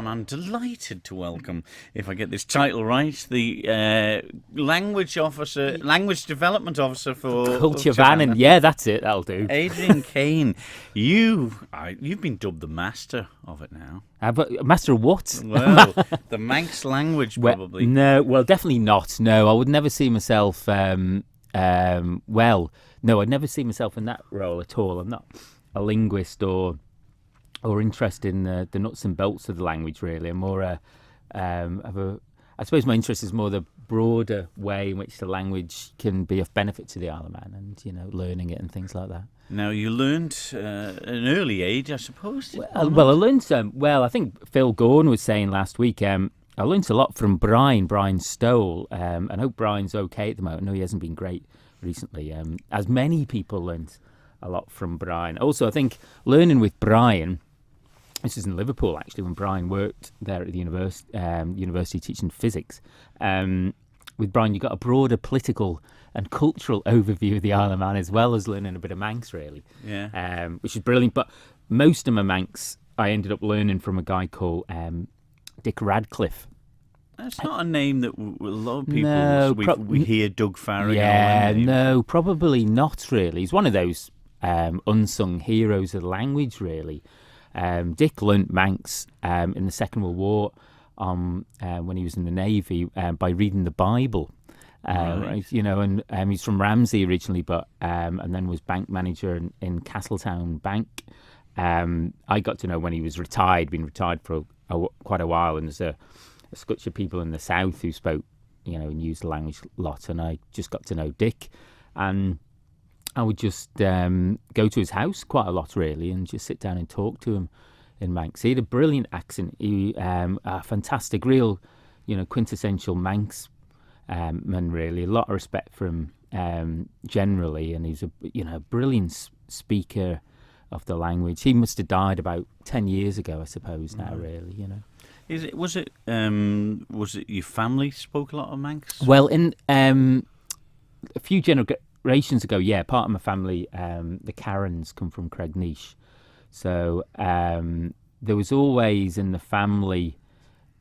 I'm delighted to welcome, if I get this title right, the language development officer for Culture Vannon. Yeah, that's it. That'll do. Adrian Cain. You've been dubbed the master of it now. But master of what? Well, the Manx language, probably. Well, definitely not. No, I would never see myself. No, I'd never see myself in that role at all. I'm not a linguist or interested in the nuts and bolts of the language, really. I'm more I suppose my interest is more the broader way in which the language can be of benefit to the Isle of Man, and learning it and things like that. Now, you learned at an early age, I suppose. I learned some. Well, I think Phil Gorn was saying last week. I learned a lot from Brian Stowell. I hope Brian's okay at the moment. I know he hasn't been great recently. As many people learned a lot from Brian. Also, I think learning with Brian. This is in Liverpool, actually, when Brian worked there at the university teaching physics. With Brian, you got a broader political and cultural overview of the Isle of Man, as well as learning a bit of Manx, really. Yeah. Which is brilliant. But most of my Manx, I ended up learning from a guy called Dick Radcliffe. That's not a name that a lot of people... we hear Doug Farragon. Yeah, no, probably not, really. He's one of those unsung heroes of the language, really. Dick learnt Manx in the Second World War when he was in the Navy by reading the Bible. Right. And he's from Ramsey originally, but and then was bank manager in Castletown Bank. I got to know when he was been retired for quite a while, and there's a scotch of people in the south who spoke, and used the language a lot, and I just got to know Dick, and I would just go to his house quite a lot, really, and just sit down and talk to him in Manx. He had a brilliant accent. He a fantastic, real, quintessential Manx man, really. A lot of respect for him generally, and he's a brilliant speaker of the language. He must have died about 10 years ago, I suppose. Now, really, Was it your family spoke a lot of Manx? Well, in a few generations ago, yeah, part of my family, the Karens, come from Cregneash. So there was always in the family,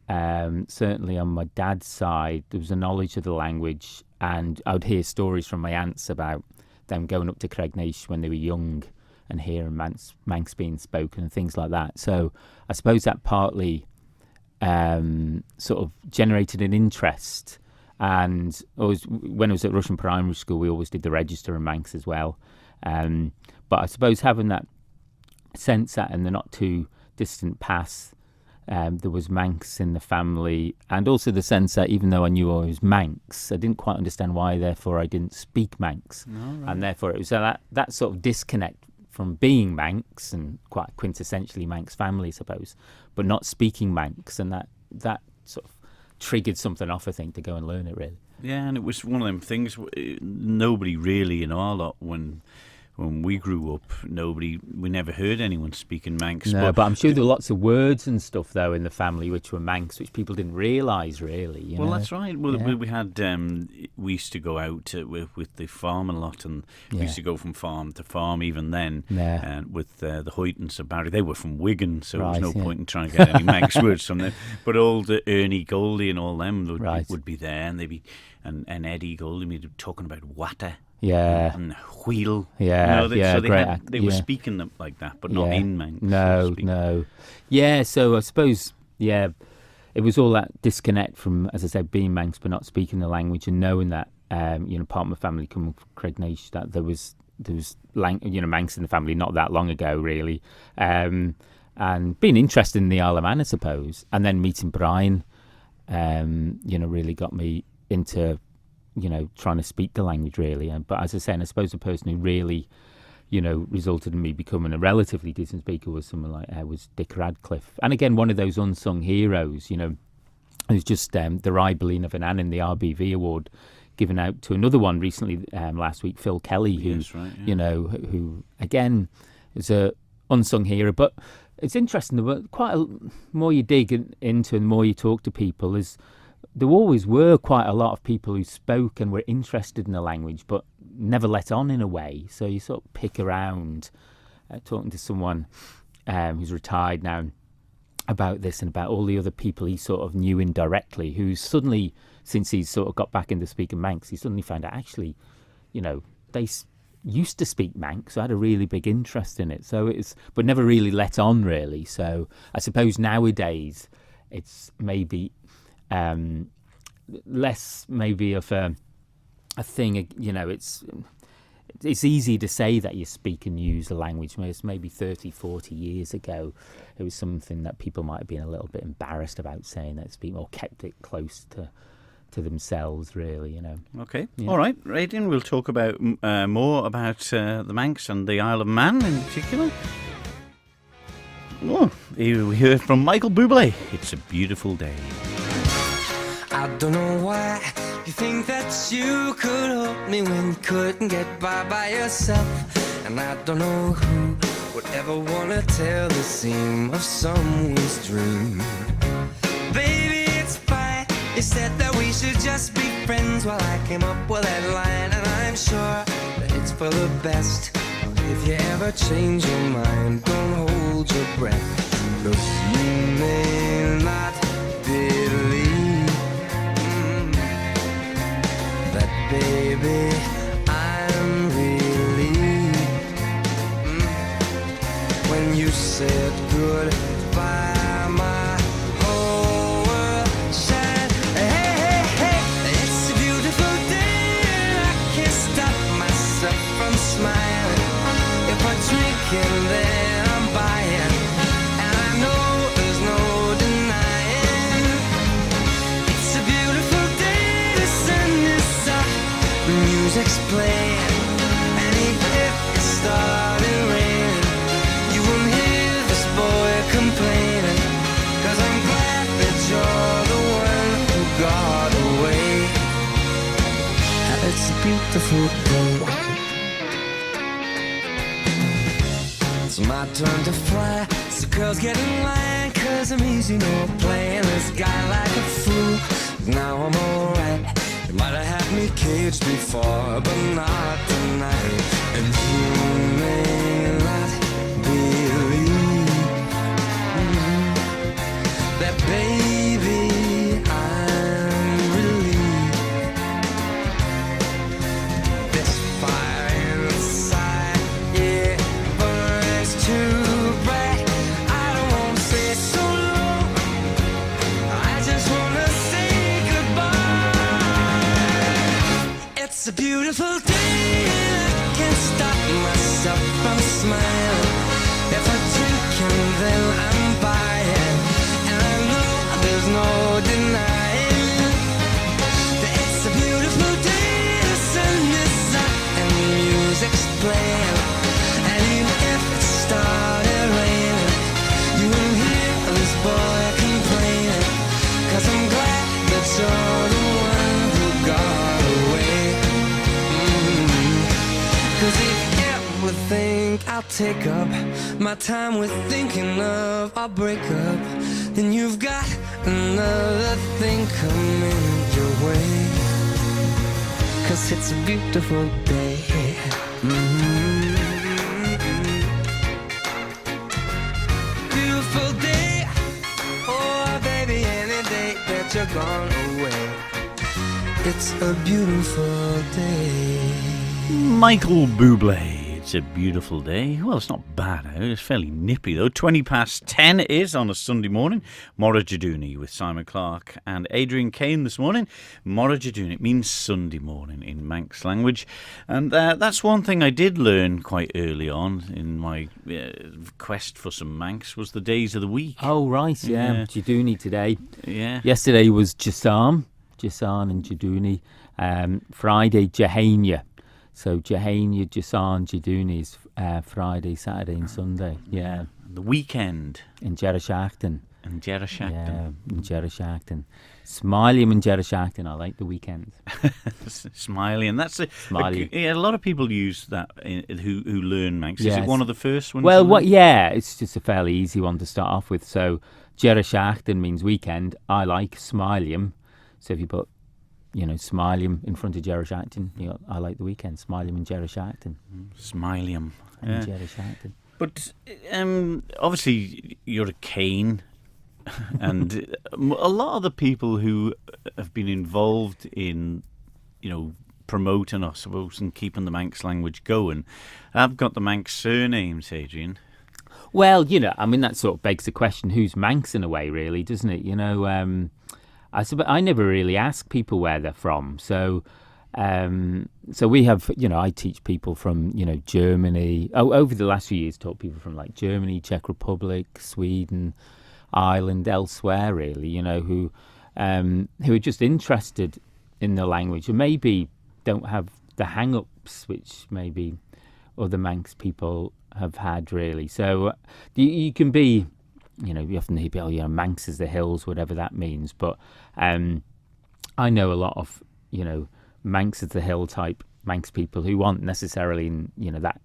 certainly on my dad's side, there was a knowledge of the language, and I would hear stories from my aunts about them going up to Cregneash when they were young and hearing Manx being spoken and things like that. So I suppose that partly sort of generated an interest. And when I was at Russian primary school, we always did the register in Manx as well. But I suppose having that sense that in the not too distant past, there was Manx in the family, and also the sense that even though I knew I was Manx, I didn't quite understand why, therefore, I didn't speak Manx. Right. And therefore it was that sort of disconnect from being Manx and quite quintessentially Manx family, I suppose, but not speaking Manx, and that sort of triggered something off, I think, to go and learn it, really. Yeah, and it was one of them things. Nobody really in our lot, when we grew up, we never heard anyone speaking Manx. No, but I'm sure there were lots of words and stuff, though, in the family which were Manx, which people didn't realise, really. Well, that's right. Well, yeah. We had we used to go out with the farm a lot, and we used to go from farm to farm even then. Yeah. And with the Hoytons of Barry, they were from Wigan, so there was no point in trying to get any Manx words from them. But all the Ernie Goldie and all them would be there, and they'd be and Eddie Goldie would be talking about water. Yeah. And wheel. Yeah. So they were speaking them like that, but not in Manx. No. Yeah, so I suppose, it was all that disconnect from, as I said, being Manx but not speaking the language, and knowing that, part of my family coming from Cregneash, that there was Manx in the family not that long ago, really. And being interested in the Isle of Man, I suppose. And then meeting Brian, really got me into trying to speak the language, really. But as I say, and I suppose the person who really, resulted in me becoming a relatively decent speaker was someone like was Dick Radcliffe. And again, one of those unsung heroes, it was just the Ribelline of an Annan, the RBV award, given out to another one recently last week, Phil Kelly, who, who again is a unsung hero. But it's interesting, the more you dig into and the more you talk to people, there always were quite a lot of people who spoke and were interested in the language, but never let on in a way. So you sort of pick around, talking to someone who's retired now, about this and about all the other people he sort of knew indirectly, who suddenly, since he's sort of got back into speaking Manx, he suddenly found out actually, they used to speak Manx. So I had a really big interest in it. So but never really let on really. So I suppose nowadays it's maybe less maybe of a thing. It's easy to say that you speak and use a language. It's maybe 30, 40 years ago, it was something that people might have been a little bit embarrassed about saying, that speak, or kept it close to themselves, really, Okay. Yeah. All right, Adrian, we'll talk about more about the Manx and the Isle of Man in particular. Oh, we hear from Michael Bublé. It's a beautiful day. I don't know why you think that you could help me when you couldn't get by yourself. And I don't know who would ever want to tell the seam of someone's dream. Baby, it's fine. You said that we should just be friends. Well, I came up with that line, and I'm sure that it's for the best. If you ever change your mind, don't hold your breath. 'Cause you may not believe that, baby, I'm relieved when you said goodbye, my whole world shined. Hey, hey, hey, it's a beautiful day, and I can't stop myself from smiling. If I drink and then I'm buying, and I know there's no denying. It's a beautiful day, the sun is up, the music's playing, and even if it started raining, you won't hear this boy complaining. 'Cause I'm glad that you're the one who got away. It's a beautiful day. It's my turn to fly, so girls get in line, 'cause I'm easy, no playing this guy like a fool. Now I'm alright. You might have had me caged before, but not tonight. And you may not believe that, baby, I'm relieved. This fire inside, yeah, burns too bright. I don't want to stay so long, I just want to say goodbye. It's a beautiful day, and I can't stop myself from smiling. If I drink and then I'm buying, and I know there's no denying that it's a beautiful day. The sun is up and the music's playing, and even if it started raining, you won't hear this boy complaining. 'Cause I'm glad that you're the one who got away. 'Cause if you ever think I'll take up my time with thinking of our breakup, then you've got another thing coming your way. 'Cause it's a beautiful day. Beautiful day. Oh, baby, any day that you're gone away. It's a beautiful day. Michael Bublé. It's a beautiful day. Well, it's not bad out. It's fairly nippy, though. 10:20 it is on a Sunday morning. Moghrey Jedoonee with Simon Clarke and Adrian Cain this morning. Moghrey Jedoonee, it means Sunday morning in Manx language. And that's one thing I did learn quite early on in my quest for some Manx, was the days of the week. Oh, right, yeah. Jedoonee today. Yeah. Yesterday was Jasan and Jedoonee. Friday, Jehania. So Jehania, Jasan, Jedoonee is Friday, Saturday and Sunday. Yeah. The weekend. In Jerishachtan. In Jerishachtan. Yeah, in Jerishachtan. Smiley and Jerishachtan. I like the weekends. Smiley, and that's Smiley. A lot of people use that who learn Manx. Yes. Is it one of the first ones? Well, yeah, it's just a fairly easy one to start off with. So Jerishachtan means weekend. I like Smiley. So if you put Smiley in front of Jerishachtan, I like the weekend. Smiley and Jerishachtan. Smiley and Jerishachtan. But obviously you're a Cain and a lot of the people who have been involved in, promoting, I suppose, and keeping the Manx language going, have got the Manx surnames, Adrian. Well, that sort of begs the question: who's Manx in a way, really, doesn't it? I never really ask people where they're from, so. So we have, I teach people from, Germany. Over the last few years, taught people from like Germany, Czech Republic, Sweden, Ireland, elsewhere, really. Who are just interested in the language and maybe don't have the hang-ups which maybe other Manx people have had, really. So you can be, you often hear people, Manx is the hills, whatever that means. But I know a lot of, Manx is the hill type Manx people who aren't necessarily, that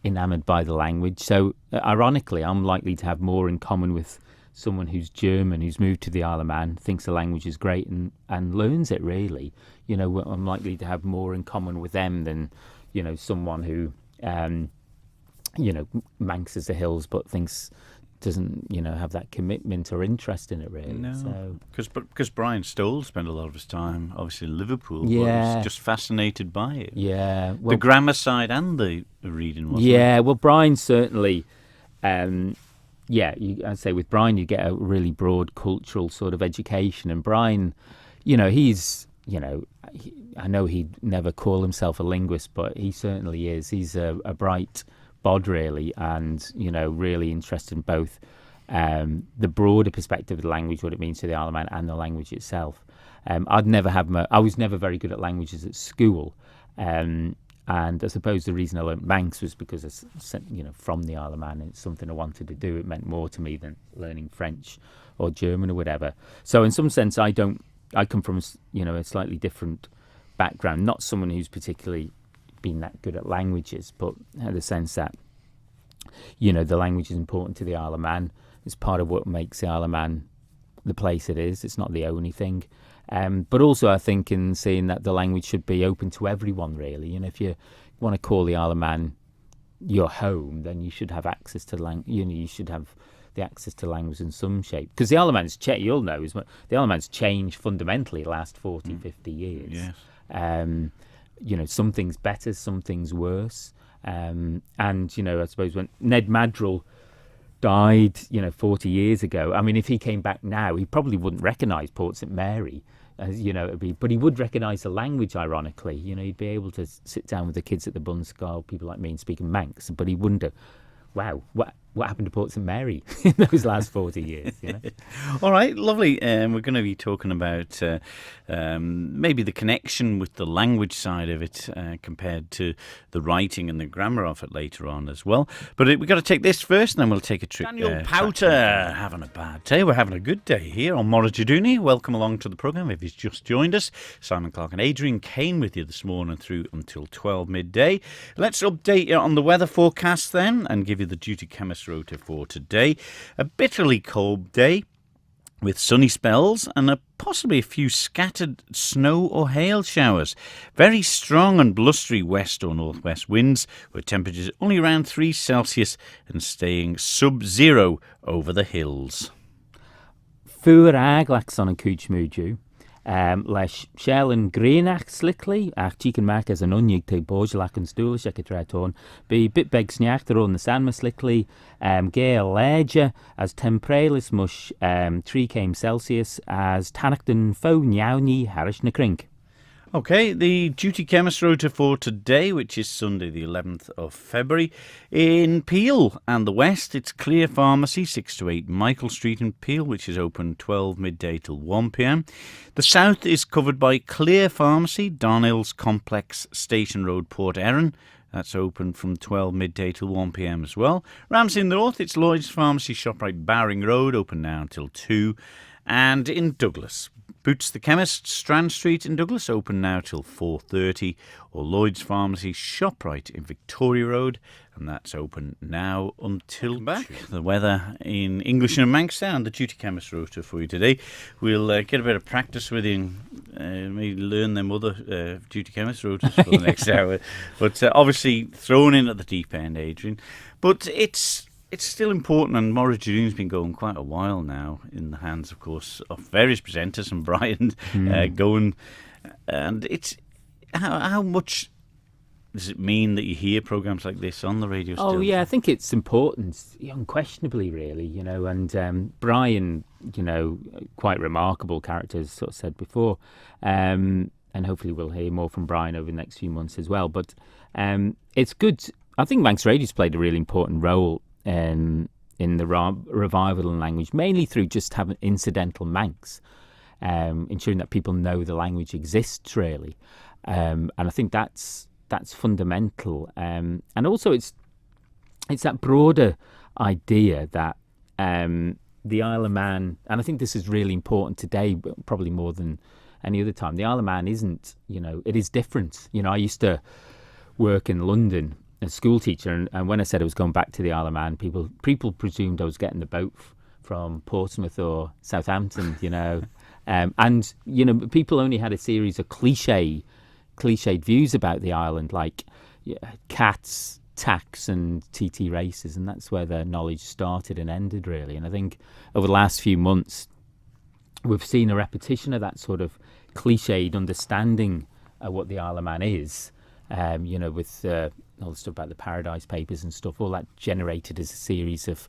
enamoured by the language. So ironically, I'm likely to have more in common with someone who's German, who's moved to the Isle of Man, thinks the language is great and learns it, really. I'm likely to have more in common with them than, someone who, Manx is the hills but doesn't have that commitment or interest in it, really. No, because Brian Stoll spent a lot of his time obviously in Liverpool. Yeah, was just fascinated by it. Yeah, the grammar side and the reading. Wasn't yeah, it? Well, Brian certainly. I'd say with Brian you get a really broad cultural sort of education, and Brian, he's I know he'd never call himself a linguist, but he certainly is. He's a bright bod, really, and really interested in both the broader perspective of the language, what it means to the Isle of Man, and the language itself. I was never very good at languages at school, and I suppose the reason I learnt Manx was because from the Isle of Man, and it's something I wanted to do. It meant more to me than learning French or German or whatever. So in some sense, I come from a slightly different background, not someone who's particularly been that good at languages, but had the sense that the language is important to the Isle of Man. It's part of what makes the Isle of Man the place it is. It's not the only thing, but also I think in saying that the language should be open to everyone, really. If you want to call the Isle of Man your home, then you should have access to you should have the access to language in some shape, because the Isle of Man's the Isle of Man's changed fundamentally the last 40, 50 years. Yes. Some things better, some things worse. And, I suppose when Ned Madrill died, 40 years ago, if he came back now, he probably wouldn't recognise Port St Mary, but he would recognise the language, ironically. He'd be able to sit down with the kids at the Bunscoil, people like me, and speak in Manx, but he wouldn't have, wow, what happened to Port St Mary in those last 40 years? All right, lovely. We're going to be talking about maybe the connection with the language side of it compared to the writing and the grammar of it later on as well. But we've got to take this first, and then we'll take a trip. Daniel Powter having a bad day. We're having a good day here on Moghrey Jedoonee. Welcome along to the programme if you've just joined us. Simon Clarke and Adrian Cain with you this morning through until 12 midday. Let's update you on the weather forecast then and give you the duty chemist rota for today. A bitterly cold day with sunny spells and possibly a few scattered snow or hail showers. Very strong and blustery west or northwest winds with temperatures only around 3 Celsius and staying sub-zero over the hills. Fuair aglax on a cooch muju. Leis shell and greenach slickly, ach chicken mac as an unig te bojlach and stoolish eketraton, be bit beg sniachter on the sanma slickly, gale ledger as tempralis mush 3 km Celsius as tanachton fo nyawni harish na crink. Okay, the duty chemist rota for today, which is Sunday the 11th of February. In Peel and the West, it's Clear Pharmacy, 6 to 8 Michael Street in Peel, which is open 12 midday till 1 p.m. The South is covered by Clear Pharmacy, Darnell's Complex, Station Road, Port Erin. That's open from 12 midday till 1 p.m. as well. Ramsey in the North, it's Lloyd's Pharmacy, ShopRite, Bowring Road, open now until 2. And in Douglas, Boots the Chemist, Strand Street in Douglas, open now till 4:30, or Lloyd's Pharmacy, ShopRite in Victoria Road, and that's open now until back. The weather in English and Manx and the duty chemist rota for you today. We'll get a bit of practice with you and maybe learn them other duty chemist rotas for the next hour. But obviously thrown in at the deep end, Adrian. But it's it's still important, and Moghrey Jedoonee's been going quite a while now, in the hands, of course, of various presenters, and Brian going. And it's how much does it mean that you hear programs like this on the radio still? Oh, yeah, I think it's important, unquestionably, really, and Brian, quite remarkable character, as sort of said before, and hopefully we'll hear more from Brian over the next few months as well. But it's good. I think Manx Radio's played a really important role in the revival of language, mainly through just having incidental Manx, ensuring that people know the language exists, really. And I think that's fundamental, and also it's that broader idea that the Isle of Man, and I think this is really important today, probably more than any other time. The Isle of Man isn't, it is different. I used to work in London as a school teacher, and when I said I was going back to the Isle of Man, people presumed I was getting the boat from Portsmouth or Southampton, and people only had a series of cliched views about the island, like cats, tax, and TT races, and that's where their knowledge started and ended, really. And I think over the last few months, we've seen a repetition of that sort of cliched understanding of what the Isle of Man is, with all the stuff about the Paradise Papers and stuff, all that generated as a series of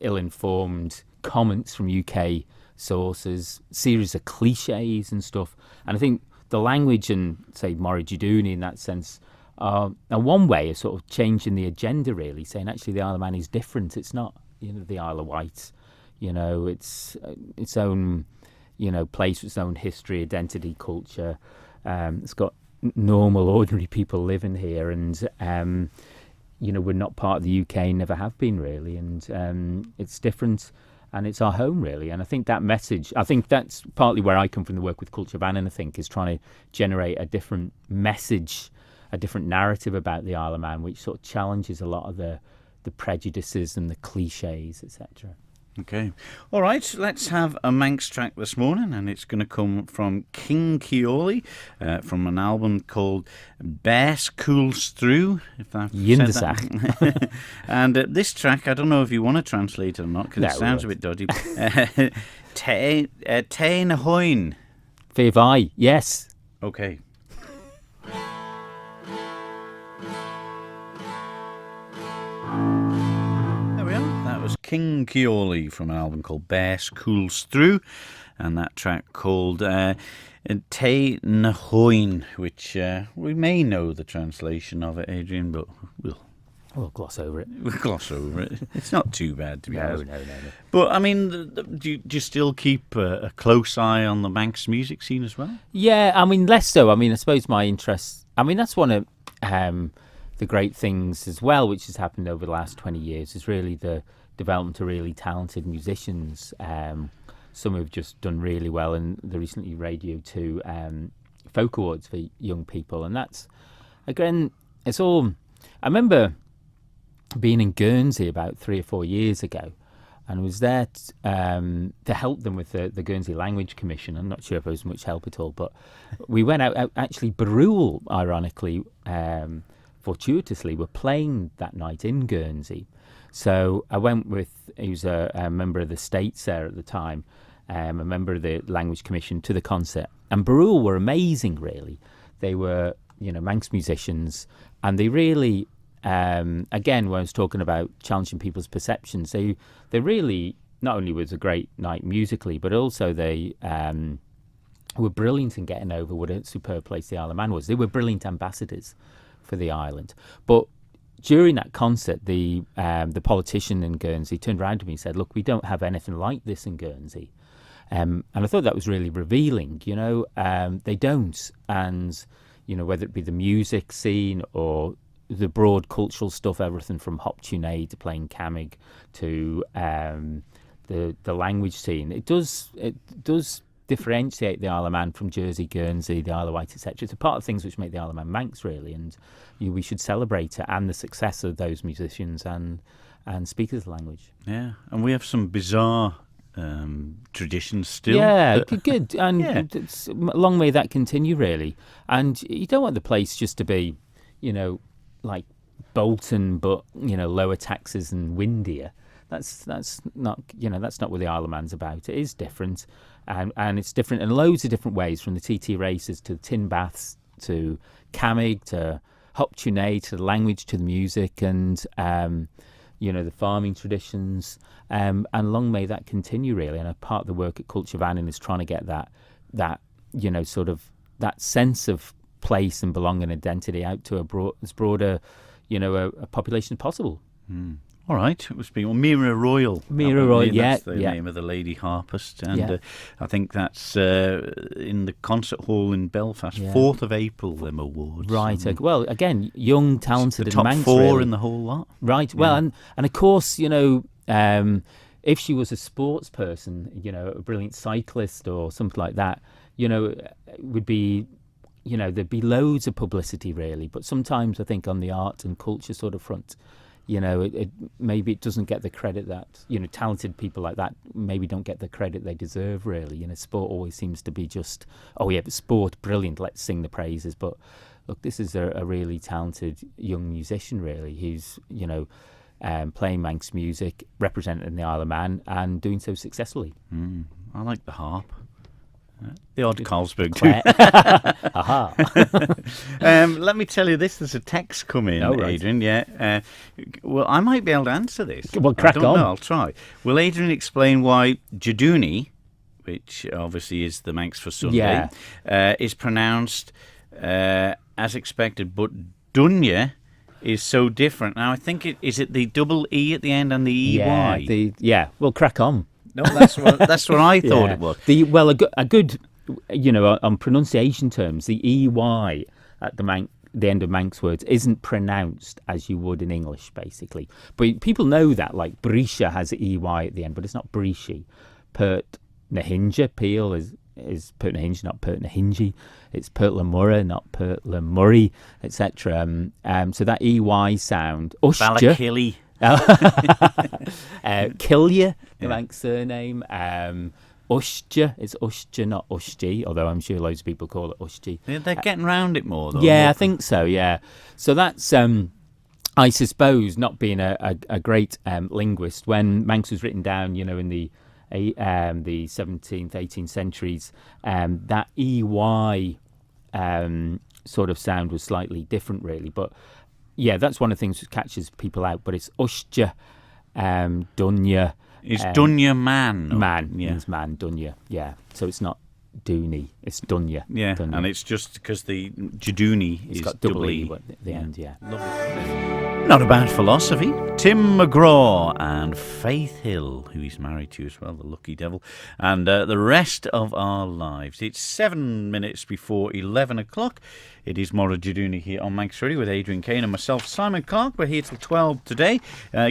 ill-informed comments from UK sources, series of cliches and stuff. And I think the language and, say, Moghrey Jedoonee in that sense are one way of sort of changing the agenda, really, saying actually the Isle of Man is different. It's not, the Isle of Wight. It's its own, place, its own history, identity, culture. It's got normal, ordinary people living here, and we're not part of the UK, never have been, really, and it's different. And it's our home, really. And I think that message, I think that's partly where I come from, the work with Culture Van, and I think is trying to generate a different message, a different narrative about the Isle of Man, which sort of challenges a lot of the prejudices and the cliches, etc. Okay. All right, let's have a Manx track this morning, and it's going to come from King Keoli, from an album called Bass Cools Through, if I've said that. And this track, I don't know if you want to translate it or not, because it sounds a bit dodgy. Te na hoin. Fe vai, yes. Okay. King Keoli from an album called Bass Cools Through, and that track called Te na hoin, which we may know the translation of it, Adrian, but we'll gloss over it. We'll gloss over it. It's not too bad, to be honest. No. But, I mean, do you still keep a close eye on the Manx music scene as well? Yeah, I mean, less so. I mean, I suppose my interest... I mean, that's one of the great things as well, which has happened over the last 20 years, is really the development of really talented musicians. Some have just done really well in the recently Radio 2 Folk Awards for young people. And that's, again, it's all... I remember being in Guernsey about 3 or 4 years ago, and I was there to help them with the Guernsey Language Commission. I'm not sure if it was much help at all, but we went out actually, Barul, ironically, fortuitously, were playing that night in Guernsey. So I went with, he was a member of the States there at the time, a member of the Language Commission, to the concert. And Barul were amazing, really. They were, Manx musicians, and they really, again, when I was talking about challenging people's perceptions, they really, not only was a great night musically, but also they were brilliant in getting over what a superb place the Isle of Man was. They were brilliant ambassadors for the island. But during that concert, the politician in Guernsey turned around to me and said, "Look, we don't have anything like this in Guernsey." And I thought that was really revealing, they don't. And, whether it be the music scene or the broad cultural stuff, everything from hop tune to playing camig to the language scene, it does differentiate the Isle of Man from Jersey, Guernsey, the Isle of Wight, etc. It's a part of things which make the Isle of Man Manx, really, and we should celebrate it and the success of those musicians and speakers of the language. Yeah, and we have some bizarre traditions still. Yeah, good. And it's long may that continue, really. And you don't want the place just to be, like Bolton, but lower taxes and windier. That's not what the Isle of Man's about. It is different, and it's different in loads of different ways, from the TT races to the tin baths to Camig to Hop Tuné to the language to the music and the farming traditions, and long may that continue, really. And a part of the work at Culture Vannin is trying to get that sort of that sense of place and belonging and identity out to as broader a population as possible. All right, it was being Mira Royal. That's the name of the lady harpist, and I think that's in the concert hall in Belfast. 4th of April, them awards. Right. Well, again, young, talented, the top Manx, 4 really. in the whole lot. Right. Well, and of course, if she was a sports person, a brilliant cyclist or something like that, it would be. There'd be loads of publicity, really. But sometimes I think on the art and culture sort of front, maybe it doesn't get the credit that, talented people like that maybe don't get the credit they deserve, really. Sport always seems to be just, but sport, brilliant, let's sing the praises. But look, this is a really talented young musician, really, who's, playing Manx music, representing the Isle of Man and doing so successfully. I like the harp. The odd Carlsberg too. Aha. Let me tell you this. There's a text come in, Adrian. Yeah. Well, I might be able to answer this. Well, crack on. I'll try. Will Adrian explain why Jedoonee, which obviously is the Manx for Sunday, is pronounced as expected, but Dunya is so different? Now, I think is it the double E at the end and the EY? Well, crack on. No, that's what I thought it was. A good, on pronunciation terms, the EY at the end of Manx words isn't pronounced as you would in English, basically. But people know that, like Brisha has an EY at the end, but it's not Brishi. Pert Nahinja, Peel is Pert Nahinja, not Pert Nahinji. It's Pert Lamurra, not Pert Lamurri, etc. So that EY sound, Ushja. Ballakilly. Killia, the Manx surname. Ushja, it's Ushja, not Ushji, although I'm sure loads of people call it Ushji. They're getting round it more, though. Yeah, I think so, yeah. So that's, I suppose, not being a great linguist, when Manx was written down, in the 17th, 18th centuries, that EY sort of sound was slightly different, really. But yeah, that's one of the things that catches people out. But it's Ushja, Dunya. It's Dunya man. Man means man, Dunya. Yeah. So it's not Dooney, it's Dunya. Yeah, Dunya. And it's just because the Jedoonee is got double E at the end, Lovely. Not a bad philosophy. Tim McGraw and Faith Hill, who he's married to as well, the lucky devil, and the rest of our lives. It's 7 minutes before 11 o'clock. It is Moghrey Jedoonee here on Manx Radio with Adrian Cain and myself, Simon Clarke. We're here till 12 today.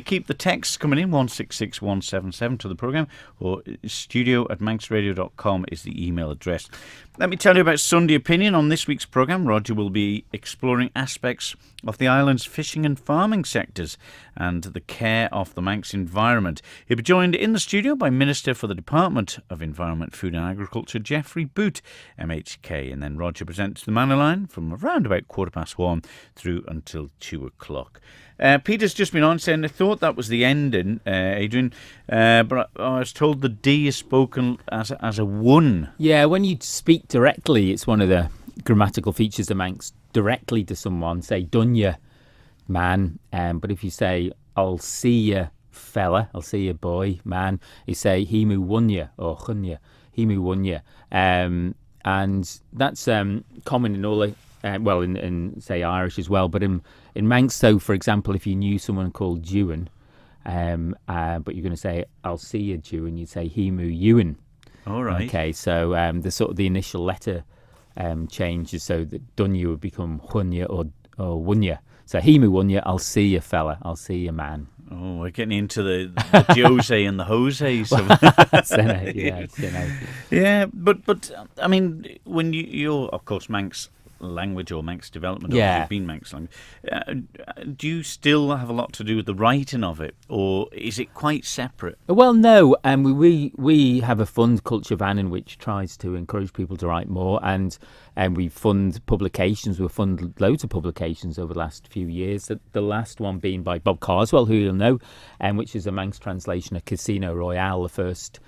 Keep the texts coming in, 166177 to the programme, or studio@manxradio.com is the email address. Let me tell you about Sunday Opinion. On this week's programme, Roger will be exploring aspects of the island's fishing and farming sectors and the care of the Manx environment. He'll be joined in the studio by Minister for the Department of Environment, Food and Agriculture, Geoffrey Boot, MHK. And then Roger presents the Manor Line from around about 1:15 through until 2 o'clock. Peter's just been on saying, I thought that was the ending, Adrian, but I was told the D is spoken as a one. Yeah, when you speak directly, it's one of the grammatical features of Manx, directly to someone, say, Dunya, man, but if you say, I'll see you, fella, I'll see you, boy, man, you say, Himu wunya, or chunya, Himu wunya. And that's common in all the, in say Irish as well, but in Manx, so for example, if you knew someone called Jewan, but you're going to say, I'll see you, Jewan, you'd say Himu Ewan. All right. Okay, so the sort of the initial letter changes, so that Dunya would become Hunya or Wunya. So Himu Wunya, I'll see you, fella, I'll see you, man. Oh, we're getting into the Jose and the Jose. So. Yeah, yeah, but I mean, when you're, of course, Manx language or Manx development, or you've been Manx language. Do you still have a lot to do with the writing of it, or is it quite separate? Well, no. We have a fund, Culture Vannin, which tries to encourage people to write more, and we fund publications. We've funded loads of publications over the last few years. The last one being by Bob Carswell, who you'll know, which is a Manx translation of Casino Royale, the first,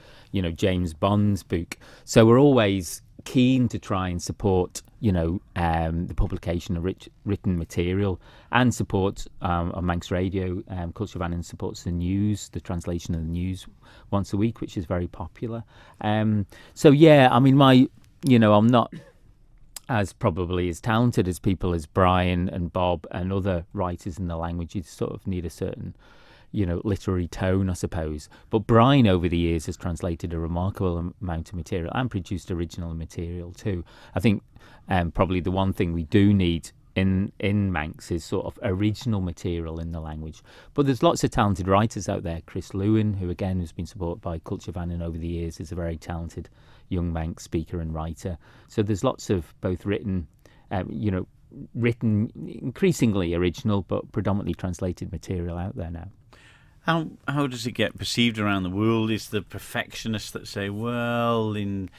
James Bond's book. So we're always keen to try and support, the publication of written material, and support on Manx Radio. Culture Vannin supports the news, the translation of the news once a week, which is very popular. I'm not as probably as talented as people as Brian and Bob and other writers in the language. You sort of need a certain literary tone, I suppose. But Brian, over the years, has translated a remarkable amount of material and produced original material too. I think probably the one thing we do need in Manx is sort of original material in the language. But there's lots of talented writers out there. Chris Lewin, who again has been supported by Culture Vannin over the years, is a very talented young Manx speaker and writer. So there's lots of both written increasingly original but predominantly translated material out there now. How does it get perceived around the world? Is the perfectionists that say, well, in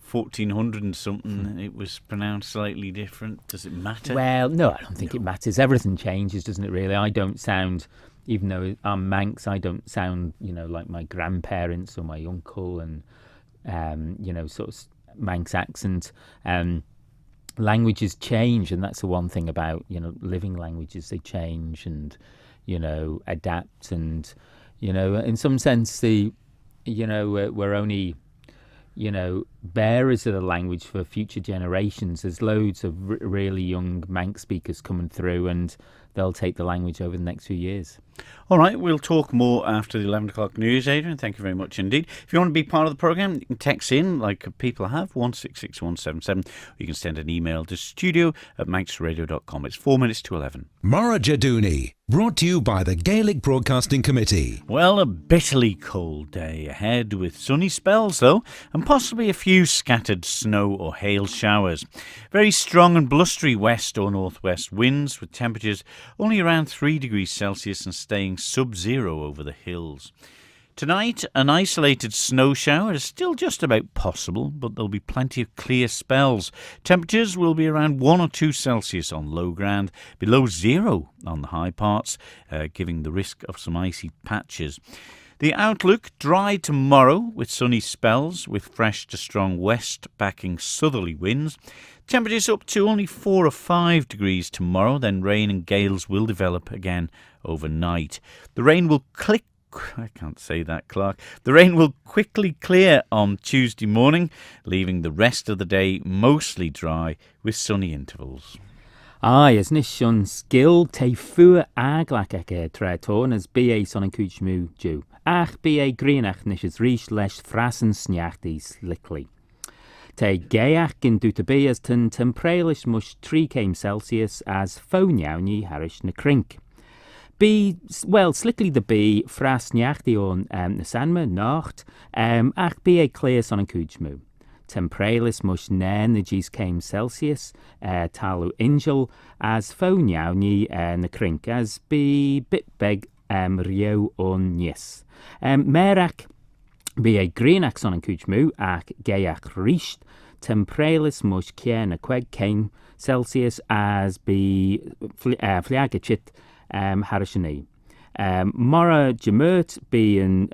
1400 and something it was pronounced slightly different? Does it matter? Well, no, I don't think it matters. Everything changes, doesn't it, really? I don't sound, even though I'm Manx, I don't sound, like my grandparents or my uncle, and, sort of Manx accent. Languages change, and that's the one thing about, living languages. They change and, adapt, and, in some sense, we're only, bearers of the language for future generations. There's loads of really young Manx speakers coming through, and they'll take the language over the next few years. All right, we'll talk more after the 11 o'clock news, Adrian. Thank you very much indeed. If you want to be part of the programme, you can text in, like people have, 166177. Or you can send an email to studio@manxradio.com. It's 4 minutes to 11. Moghrey Jedoonee, brought to you by the Gaelic Broadcasting Committee. Well, a bitterly cold day ahead with sunny spells, though, and possibly a few scattered snow or hail showers. Very strong and blustery west or northwest winds, with temperatures only around 3 degrees Celsius and staying sub-zero over the hills. Tonight, an isolated snow shower is still just about possible, but there'll be plenty of clear spells. Temperatures will be around 1 or 2 Celsius on low ground, below zero on the high parts, giving the risk of some icy patches. The outlook, dry tomorrow with sunny spells, with fresh to strong west backing southerly winds. Temperatures up to only 4 or 5 degrees tomorrow, then rain and gales will develop again overnight. The rain will The rain will quickly clear on Tuesday morning, leaving the rest of the day mostly dry with sunny intervals. Is nis shun skill te fua aglach eke treton as ba son en kuch mu ju. Ach ba greenach nis is rish lesh frassen sniachtis lickly. Te geach in dutabe as ten tempralish mush 3 Celsius as phoniauni harish na crink. Slickly the B, fras niachti on na sanma, nacht, ach ba clear son en kuch mu. Tempralis mush 9 Celsius, talu ingel, as phoniauni na crink, as be bit beg rio on yes. Merach be greenach son en kuch mu, ach geach risht, tempralis mush kier na Cain Celsius, as be fliagachit harishani. Mora Jamert be in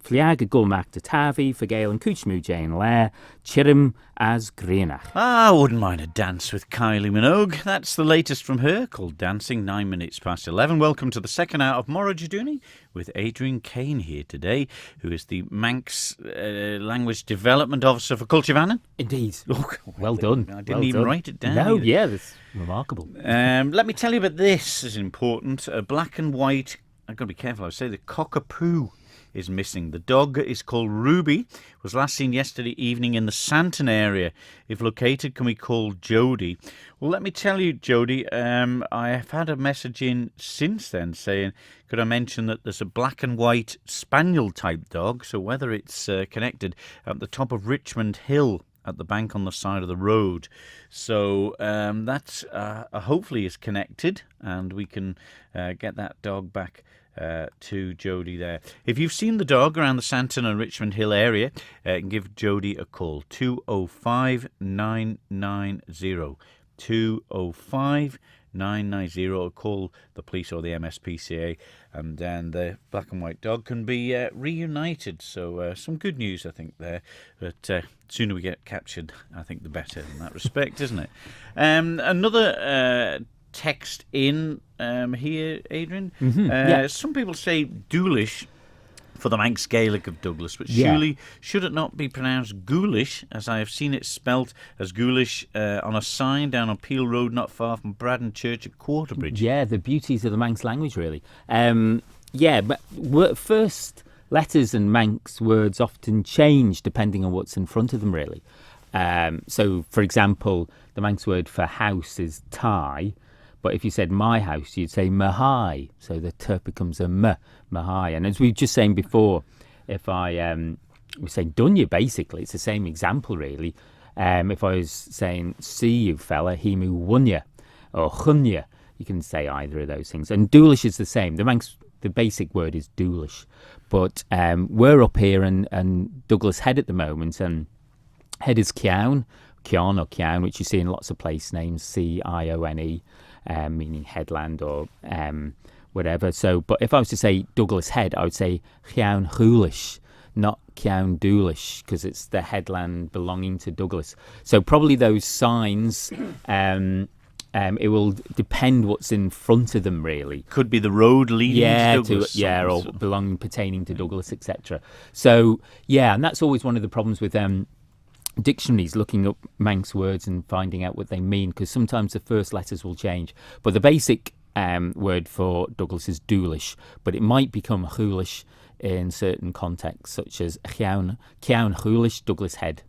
fliag gulmak to Tavi for Gale and Kuchmu Jane Lair, Chirim as Greenach. I wouldn't mind a dance with Kylie Minogue. That's the latest from her, called Dancing, 9 minutes past 11. Welcome to the second hour of Moghrey Jedoonee with Adrian Cain here today, who is the Manx Language Development Officer for Culture Vannin. Indeed. Oh, well done. I didn't even write it down. No, yeah, that's remarkable. Let me tell you about this, is important. A black and white, I've got to be careful, I say the cockapoo is missing. The dog is called Ruby, was last seen yesterday evening in the Santon area. If located, can we call Jodie? Well, let me tell you, Jodie, I have had a message in since then saying, could I mention that there's a black and white spaniel type dog, so whether it's connected, at the top of Richmond Hill at the bank on the side of the road. So that hopefully is connected, and we can get that dog back to Jodie there. If you've seen the dog around the Santon and Richmond Hill area, you can give Jodie a call, 205 990. 205 990, or call the police or the MSPCA, and then the black and white dog can be reunited. So some good news, I think, there. But sooner we get captured, I think the better in that respect, isn't it? Another text in here, Adrian. Some people say Doolish for the Manx Gaelic of Douglas, but surely should it not be pronounced Ghoulish, as I have seen it spelt as Ghoulish on a sign down on Peel Road not far from Braddon Church at Quarterbridge? Yeah, the beauties of the Manx language, really. But first letters and Manx words often change depending on what's in front of them, really. So, for example, the Manx word for house is tai, but if you said my house, you'd say mahai. So the t becomes a mahai. And as we were just saying before, if I was saying dunya, basically, it's the same example, really. If I was saying see you, fella, himu wunya, or chunya, you can say either of those things. And Doolish is the same. The basic word is Doolish. But we're up here and Douglas Head at the moment, and Head is Cion or Cion, which you see in lots of place names, Cione. Meaning headland or whatever. So, but if I was to say Douglas Head, I would say Cion Hoolish, not Cion Doolish, because it's the headland belonging to Douglas. So probably those signs, it will depend what's in front of them, really. Could be the road leading to Douglas. Or belonging, pertaining to Douglas, etc. So, and that's always one of the problems with dictionaries, looking up Manx words and finding out what they mean, because sometimes the first letters will change. But the basic word for Douglas is Doolish, but it might become Hoolish in certain contexts, such as Cion Hoolish, Douglas Head.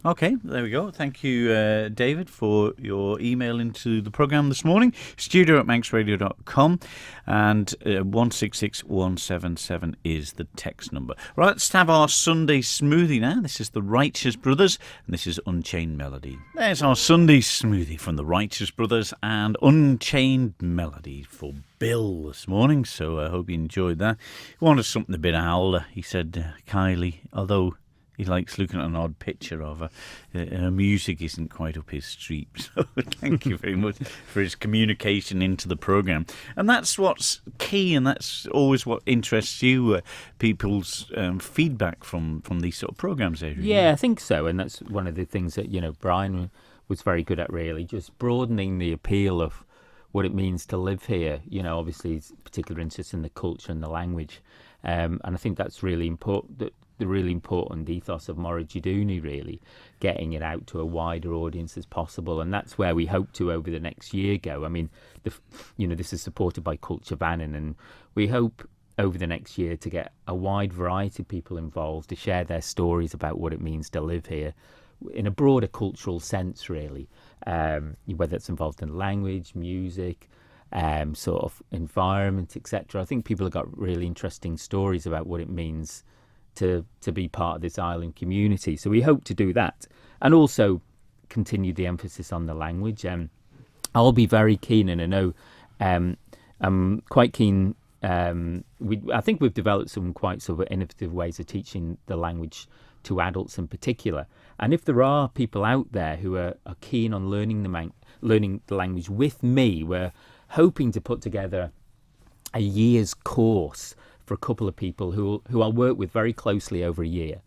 Okay, there we go. Thank you, David, for your email into the programme this morning. studio@manxradio.com, and 166177 is the text number. Right, let's have our Sunday smoothie now. This is the Righteous Brothers, and this is Unchained Melody. There's our Sunday smoothie from the Righteous Brothers and Unchained Melody for Bill this morning, so I hope you enjoyed that. He wanted something a bit older, he said, Kylie, although he likes looking at an odd picture of her. Her music isn't quite up his street. So thank you very much for his communication into the programme. And that's what's key, and that's always what interests you, people's feedback from these sort of programmes, Adrian. Yeah, I think so. And that's one of the things that, Brian was very good at, really, just broadening the appeal of what it means to live here. Obviously, he's particular interest in the culture and the language. And I think that's really important. The really important ethos of Moghrey Jedoonee, really, getting it out to a wider audience as possible, and that's where we hope to over the next year go. I mean, this is supported by Culture Bannon, and we hope over the next year to get a wide variety of people involved to share their stories about what it means to live here in a broader cultural sense, really, whether it's involved in language, music, sort of environment, etc. I think people have got really interesting stories about what it means to be part of this island community. So we hope to do that, and also continue the emphasis on the language. I'll be very keen, and I know I'm quite keen. I think we've developed some quite sort of innovative ways of teaching the language to adults in particular. And if there are people out there who are keen on learning the language with me, we're hoping to put together a year's course for a couple of people who I'll work with very closely over a year,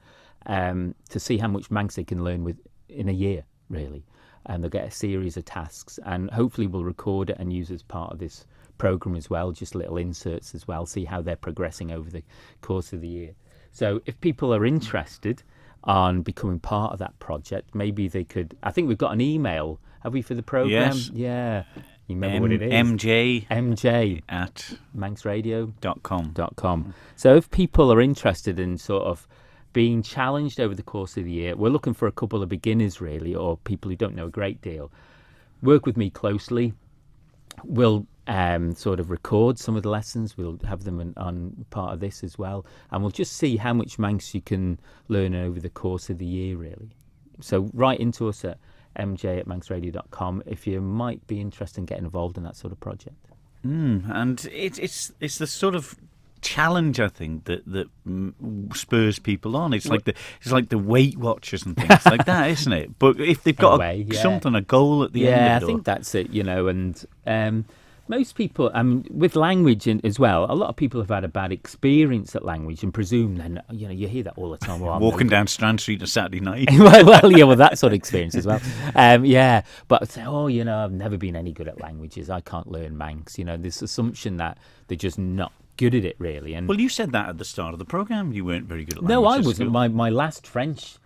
to see how much Manx they can learn in a year, really. And they'll get a series of tasks, and hopefully we'll record it and use as part of this programme as well, just little inserts as well, see how they're progressing over the course of the year. So if people are interested on becoming part of that project, maybe they could. I think we've got an email, have we, for the programme? Yes. Yeah. You remember what it is? MJ at manxradio.com. So if people are interested in sort of being challenged over the course of the year, we're looking for a couple of beginners, really, or people who don't know a great deal. Work with me closely. We'll sort of record some of the lessons. We'll have them on part of this as well. And we'll just see how much Manx you can learn over the course of the year, really. So write into us at mj@manxradio.com if you might be interested in getting involved in that sort of project. And it's the sort of challenge, I think, that spurs people on. It's like the Weight Watchers and things like that, isn't it? But if they've got something, a goal at the end of it. Yeah, I think that's it, and most people, with language as well, a lot of people have had a bad experience at language and presume then, you hear that all the time. Well, walking down Strand Street on Saturday night. well, that sort of experience as well. But I'd say, I've never been any good at languages. I can't learn Manx. This assumption that they're just not good at it, really. And well, you said that at the start of the programme. You weren't very good at language. No, I wasn't. My last French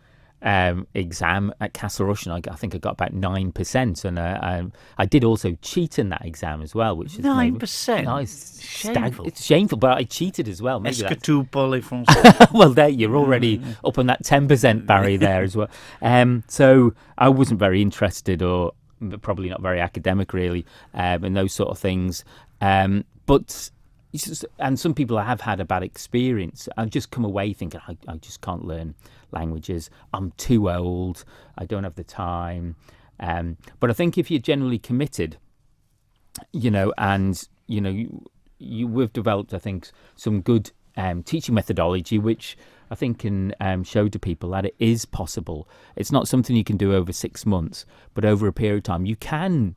exam at Castle Rushen, I think I got about 9%, and I did also cheat in that exam as well, which is 9%. No, it's shameful, but I cheated as well. Maybe Est-ce que tu parles français? Well, there you're already up on that 10% barrier there as well. So I wasn't very interested, or probably not very academic, really, in those sort of things. But and some people have had a bad experience. I've just come away thinking, I just can't learn languages. I'm too old. I don't have the time. But I think if you're generally committed, and we've developed, I think, some good teaching methodology, which I think can show to people that it is possible. It's not something you can do over 6 months, but over a period of time, you can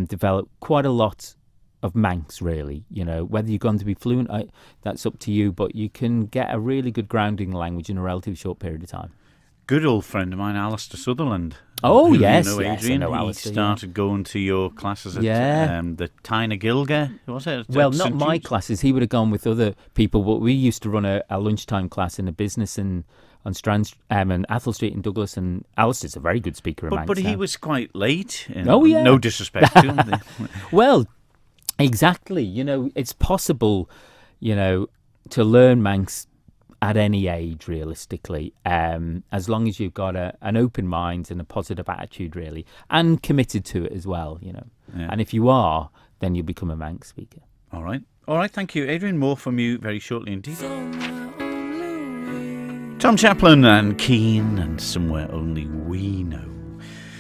develop quite a lot of Manx, really. Whether you're going to be fluent, that's up to you, but you can get a really good grounding language in a relatively short period of time. Good old friend of mine, Alistair Sutherland. Oh, yes. Adrian. I know he Alistair, started going to your classes at the Tyne Gilga, was it? Well, not my classes. He would have gone with other people, but we used to run a lunchtime class in a business on Strand and Athol Street in Douglas, and Alistair's a very good speaker of Manx. But he was quite late. Oh, yeah. No disrespect to him. Well, exactly. It's possible, to learn Manx at any age, realistically, as long as you've got an open mind and a positive attitude, really, and committed to it as well, Yeah. And if you are, then you'll become a Manx speaker. All right. Thank you, Adrian. More from you very shortly indeed. Tom Chaplin and Cain and Somewhere Only We Know.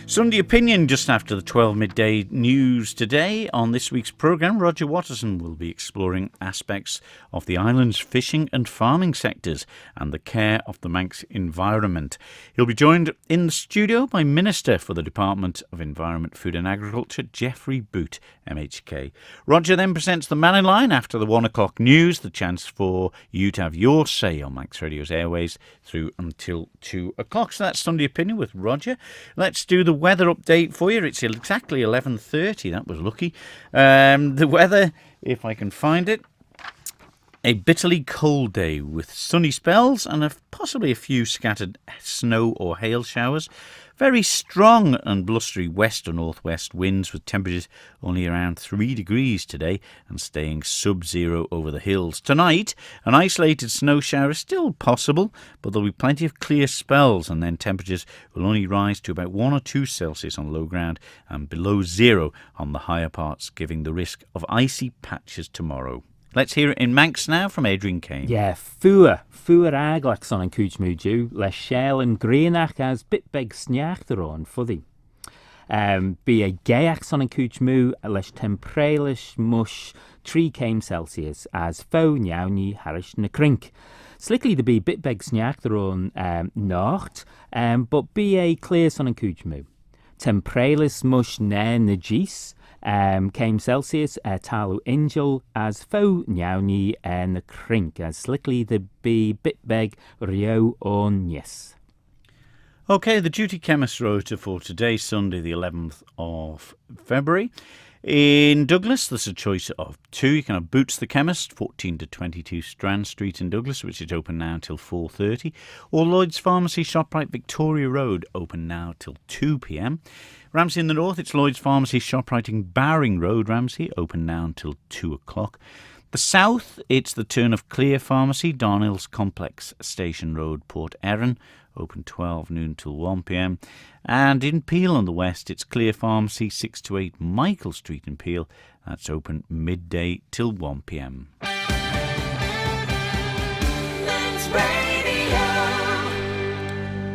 Sunday Opinion just after the 12 midday news today. On this week's programme, Roger Watterson will be exploring aspects of the island's fishing and farming sectors and the care of the Manx environment. He'll be joined in the studio by Minister for the Department of Environment, Food and Agriculture, Geoffrey Boot, MHK. Roger then presents the Man in Line after the 1 o'clock news, the chance for you to have your say on Manx Radio's airways through until 2 o'clock. So that's Sunday Opinion with Roger. Let's do the weather update for you. It's exactly 11:30. That was lucky. The weather, if I can find it, a bitterly cold day with sunny spells and possibly a few scattered snow or hail showers. Very strong and blustery west or northwest winds with temperatures only around 3 degrees today and staying sub-zero over the hills. Tonight, an isolated snow shower is still possible, but there'll be plenty of clear spells, and then temperatures will only rise to about 1 or 2 Celsius on low ground and below zero on the higher parts, giving the risk of icy patches tomorrow. Let's hear it in Manx now from Adrian Cain. Yeah, fuair aglax on cúch mújú, le shell and greenach as bitbeg sneachtaron fuddy. Be a gayax on cúch mú, lesh tempralish mush 3 Celsius as fo nyawni harish na crink. Slickly to be bitbeg sneachtaron nacht, but be a clear on cúch mú. Tempralis mush ne najis, Celsius talu angel as fo nyawni and the crink as slickly the be bitbeg rio on yes. Okay, the duty chemist rota for today, Sunday the 11th of February. In Douglas, there's a choice of 2. You can have Boots the Chemist, 14 to 22 Strand Street in Douglas, which is open now till 4:30, or Lloyd's Pharmacy, ShopRite Victoria Road, open now till 2 p.m. Ramsey in the north, it's Lloyd's Pharmacy, ShopRite in Bowring Road, Ramsey, open now until 2 o'clock. The south, it's the Turn of Clear Pharmacy, Darnill's Complex, Station Road, Port Erin, open 12 noon till 1 p.m. And in Peel on the west, it's Clear Pharmacy, 6 to 8 Michael Street in Peel. That's open midday till 1 p.m.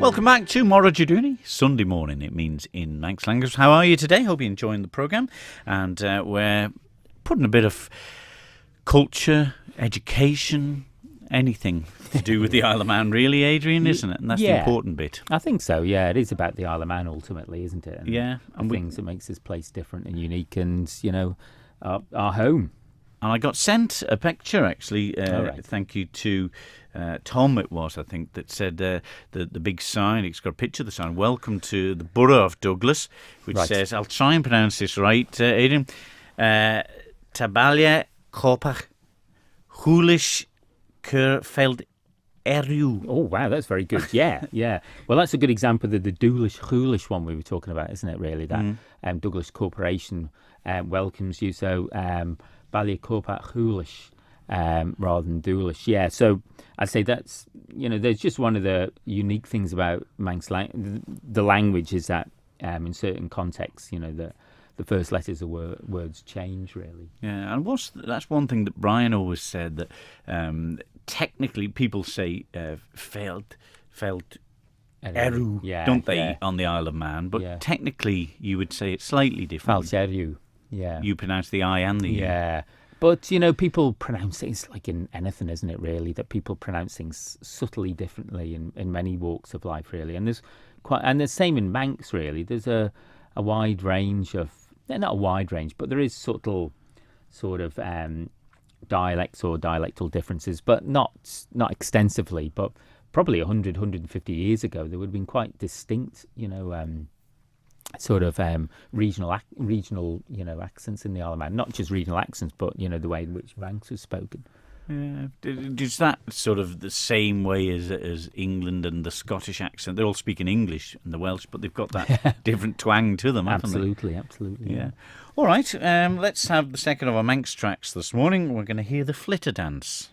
Welcome back to Moghrey Jedoonee, Sunday morning, it means in Manx language. How are you today? Hope you're enjoying the programme. And we're putting a bit of culture, education, anything to do with the Isle of Man, really, Adrian, isn't it? And that's the important bit. I think so, yeah. It is about the Isle of Man, ultimately, isn't it? And and things that makes this place different and unique and, our home. And I got sent a picture, actually, thank you to Tom, it was, I think, that said the big sign, it's got a picture of the sign, welcome to the Borough of Douglas, which says, I'll try and pronounce this right, Adrian, Tabalia Kopach Hulish Kerfeld Eru. Oh, wow, that's very good. Yeah, yeah. Well, that's a good example of the Douglas Hoolish one we were talking about, isn't it, really? That Douglas Corporation welcomes you. So, Balia Kopach Hoolish rather than Doulish. Yeah, so I'd say that's, there's just one of the unique things about Manx the language is that in certain contexts, the first letters of words change, really. Yeah, and that's one thing that Brian always said, that technically people say felt eru, don't they, on the Isle of Man, but technically you would say it's slightly different. Felt eru, yeah. You pronounce the I and the U. Yeah. But, people pronounce things like in anything, isn't it, really, that people pronounce things subtly differently in many walks of life, really. And and the same in Manx, really. There's a wide range of, not a wide range, but there is subtle sort of dialects or dialectal differences, but not extensively. But probably 100, 150 years ago, there would have been quite distinct, sort of regional accents in the Isle of Man. Not just regional accents, but the way in which Manx was spoken. Yeah, is that sort of the same way as England and the Scottish accent? They're all speaking English and the Welsh, but they've got that different twang to them, haven't Absolutely. Yeah. All right, let's have the second of our Manx tracks this morning. We're going to hear the Flitter Dance.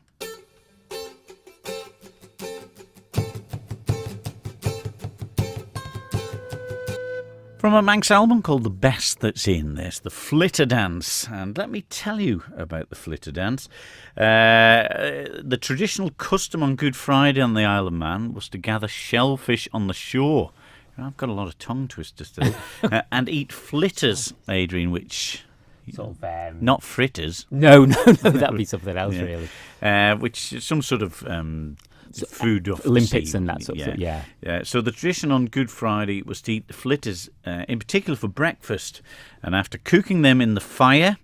From a Manx album called The Best That's In, there's the Flitter Dance. And let me tell you about the Flitter Dance. The traditional custom on Good Friday on the Isle of Man was to gather shellfish on the shore. I've got a lot of tongue twisters today. And eat flitters, Adrian, which... Sort of... not fritters. No, that'd be something else, really. Which is some sort of... food off limpets the sea. And that sort of thing, yeah. So the tradition on Good Friday was to eat the flitters, in particular for breakfast, and after cooking them in the fire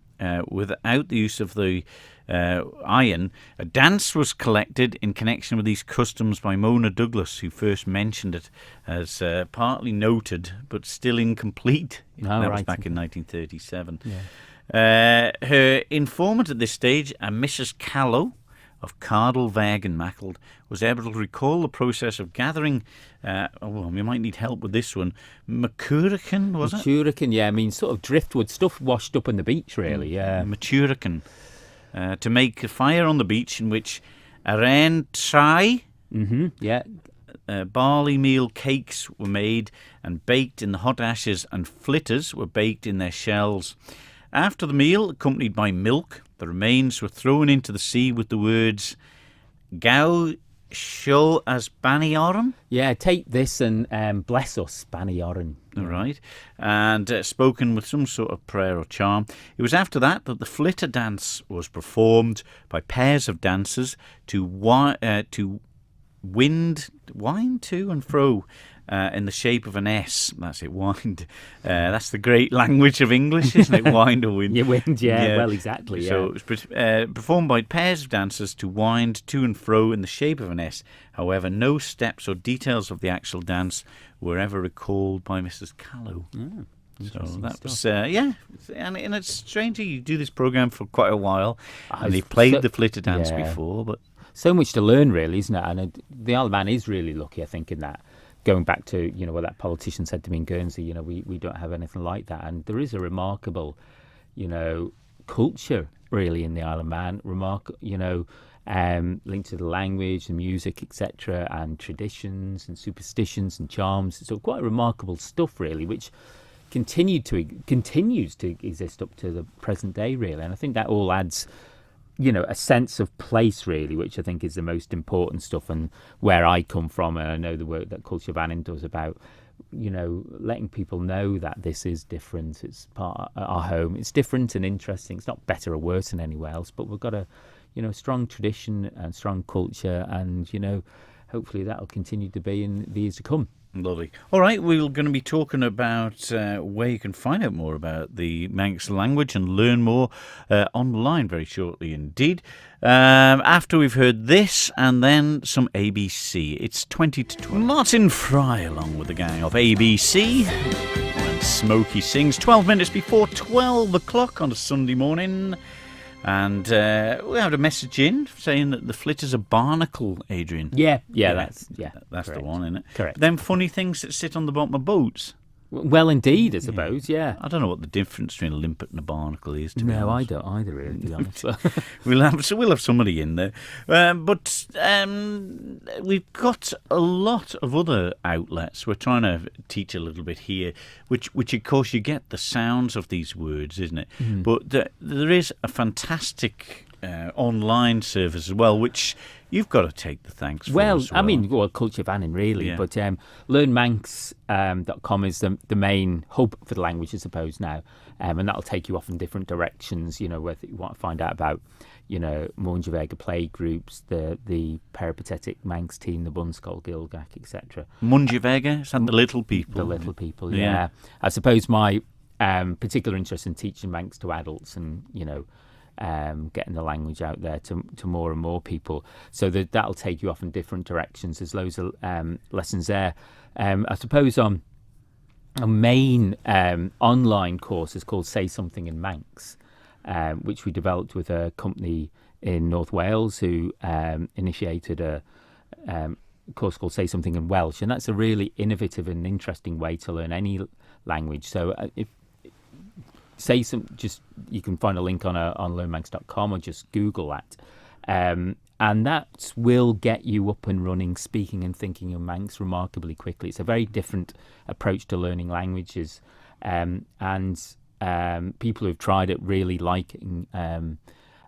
without the use of the iron, a dance was collected in connection with these customs by Mona Douglas, who first mentioned it as partly noted but still incomplete. That was back in 1937. Yeah. Her informant at this stage, a Mrs. Callow, of Cardle, Veg and Mackald, was able to recall the process of gathering, we might need help with this one, Maturican, was it? Maturican, yeah, I mean sort of driftwood stuff washed up on the beach, really, yeah. Maturican, to make a fire on the beach in which Aren try, barley meal cakes were made and baked in the hot ashes, and flitters were baked in their shells. After the meal, accompanied by milk, the remains were thrown into the sea with the words, Gau show as Banny Oran? Yeah, take this and bless us, Banny Oran. All right. And spoken with some sort of prayer or charm. It was after that the flitter dance was performed by pairs of dancers to wind to and fro in the shape of an S. That's it, wind. That's the great language of English, isn't it? Wind or wind. Yeah, wind, yeah. Well, exactly, yeah. So it was performed by pairs of dancers to wind to and fro in the shape of an S. However, no steps or details of the actual dance were ever recalled by Mrs. Callow. So that was, and it's strange you do this programme for quite a while, and they've played the flitter dance before, but... So much to learn, really, isn't it? And the Isle of Man is really lucky, I think, in that. Going back to, what that politician said to me in Guernsey, we don't have anything like that. And there is a remarkable, culture, really, in the Isle of Man. Linked to the language, the music, etc., and traditions and superstitions and charms. So quite remarkable stuff, really, which continues to exist up to the present day, really. And I think that all adds a sense of place, really, which I think is the most important stuff, and where I come from, and I know the work that Culture Vannin does about, letting people know that this is different. It's part of our home. It's different and interesting. It's not better or worse than anywhere else, but we've got a, strong tradition and strong culture, and, hopefully that'll continue to be in the years to come. Lovely. All right, we're going to be talking about where you can find out more about the Manx language and learn more online very shortly indeed. After we've heard this and then some ABC. It's 20 to 12. Martin Fry along with the gang of ABC. And Smokey sings 12 minutes before 12 o'clock on a Sunday morning. And we had a message in saying that the flit is a barnacle, Adrian. Yeah, that's the one, isn't it? Correct. Them funny things that sit on the bottom of boats. Well, indeed, I suppose, yeah. I don't know what the difference between a limpet and a barnacle is, to be honest. No, I don't either, really, to be honest. we'll have somebody in there. But we've got a lot of other outlets. We're trying to teach a little bit here, which of course, you get the sounds of these words, isn't it? Mm. But there is a fantastic online service as well, which you've got to take the thanks for as well. Culture Vannin, really. Yeah. But learnmanx.com is the main hub for the language, I suppose, now. And that'll take you off in different directions, whether you want to find out about, Moghrey Jedoonee play groups, the peripatetic Manx team, the Bunskol Gilgach, etc. Moghrey Jedoonee, is that the little people? The little people, yeah. I suppose my particular interest in teaching Manx to adults and, getting the language out there to more and more people. So that'll take you off in different directions. There's loads of lessons there. I suppose a main online course is called Say Something in Manx, which we developed with a company in North Wales who initiated a course called Say Something in Welsh. And that's a really innovative and interesting way to learn any language. So you can find a link on learnmanx.com or just Google that. And that will get you up and running, speaking and thinking in Manx remarkably quickly. It's a very different approach to learning languages. And people who've tried it really like it, and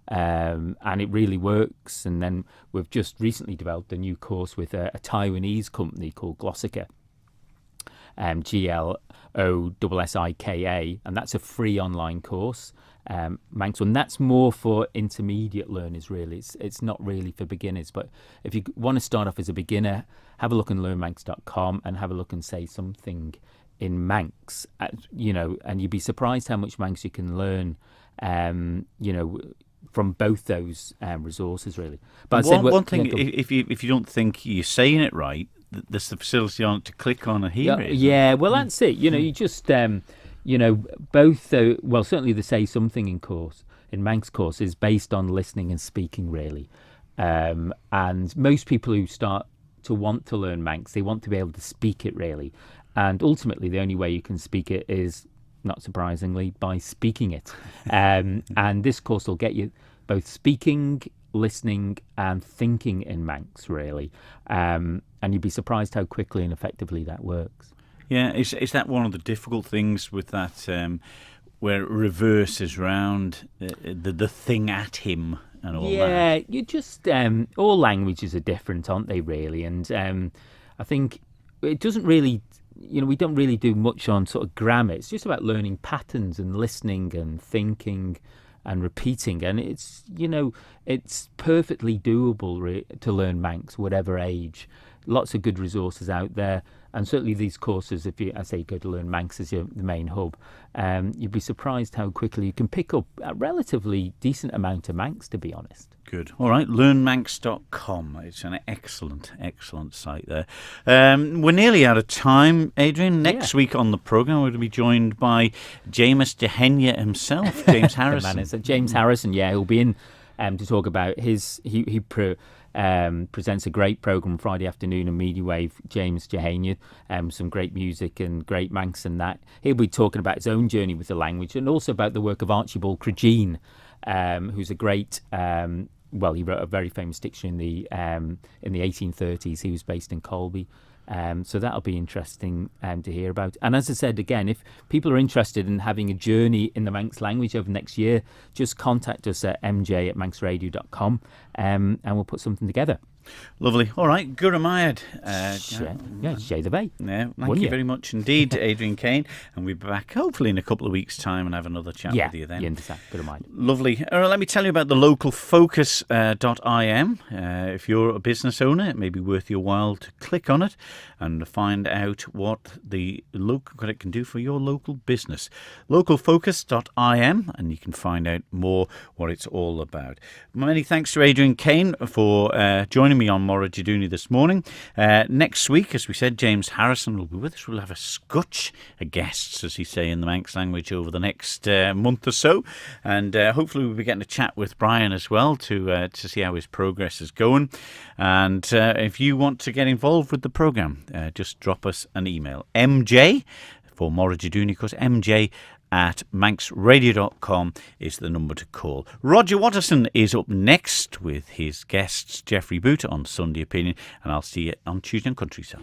it really works. And then we've just recently developed a new course with a Taiwanese company called Glossika. GLOSSIKA, and that's a free online course. Manx one, that's more for intermediate learners, really. It's not really for beginners, but if you want to start off as a beginner, have a look on learnmanx.com and have a look and Say Something in Manx, and you'd be surprised how much Manx you can learn, from both those resources, really. But one thing, if you don't think you're saying it right, there's the facility on it to click on and hear it. Yeah, well, that's it. You just, both, certainly the Say Something in Manx course is based on listening and speaking, really. And most people who start to want to learn Manx, they want to be able to speak it, really. And ultimately, the only way you can speak it is, not surprisingly, by speaking it. And this course will get you both speaking, listening and thinking in Manx, really. And you'd be surprised how quickly and effectively that works. Yeah, is that one of the difficult things with that, where it reverses round the thing at him and all that? Yeah, you just, all languages are different, aren't they, really? And I think it doesn't really, we don't really do much on sort of grammar. It's just about learning patterns and listening and thinking and repeating, and it's it's perfectly doable to learn Manx, whatever age. Lots of good resources out there, and certainly these courses, if you, go to Learn Manx as the main hub, you'd be surprised how quickly you can pick up a relatively decent amount of Manx, to be honest. Good. All right, learnmanx.com. It's an excellent site there. We're nearly out of time, Adrian. Next week on the programme, we're going to be joined by James Jedoonee himself, James Harrison. James Harrison, he'll be in to talk about he presents a great programme Friday afternoon on Media Wave, James Jedoonee, some great music and great Manx and that. He'll be talking about his own journey with the language and also about the work of Archibald Crageen, who's a great... he wrote a very famous dictionary in the 1830s. He was based in Colby. So that'll be interesting to hear about. And as I said, again, if people are interested in having a journey in the Manx language over next year, just contact us at mj@manxradio.com and we'll put something together. Lovely. All right. Guramayad. Shay the Bay. Yeah, thank you very much indeed, Adrian Cain. And we'll be back hopefully in a couple of weeks' time and have another chat with you then. Guramayad. Lovely. Let me tell you about the localfocus.im. If you're a business owner, it may be worth your while to click on it and find out what it can do for your local business. Localfocus.im, and you can find out more what it's all about. Many thanks to Adrian Cain for joining me on Moghrey Jedoonee this morning. Next week, as we said, James Harrison will be with us. We'll have a scotch of guests, as you say in the Manx language, over the next month or so. And hopefully we'll be getting a chat with Brian as well to see how his progress is going. And if you want to get involved with the programme, just drop us an email. MJ, for Moghrey Jedoonee, of course, MJ@manxradio.com is the number to call. Roger Watterson is up next with his guests, Jeffrey Boot on Sunday Opinion, and I'll see you on Tuesday on Countryside.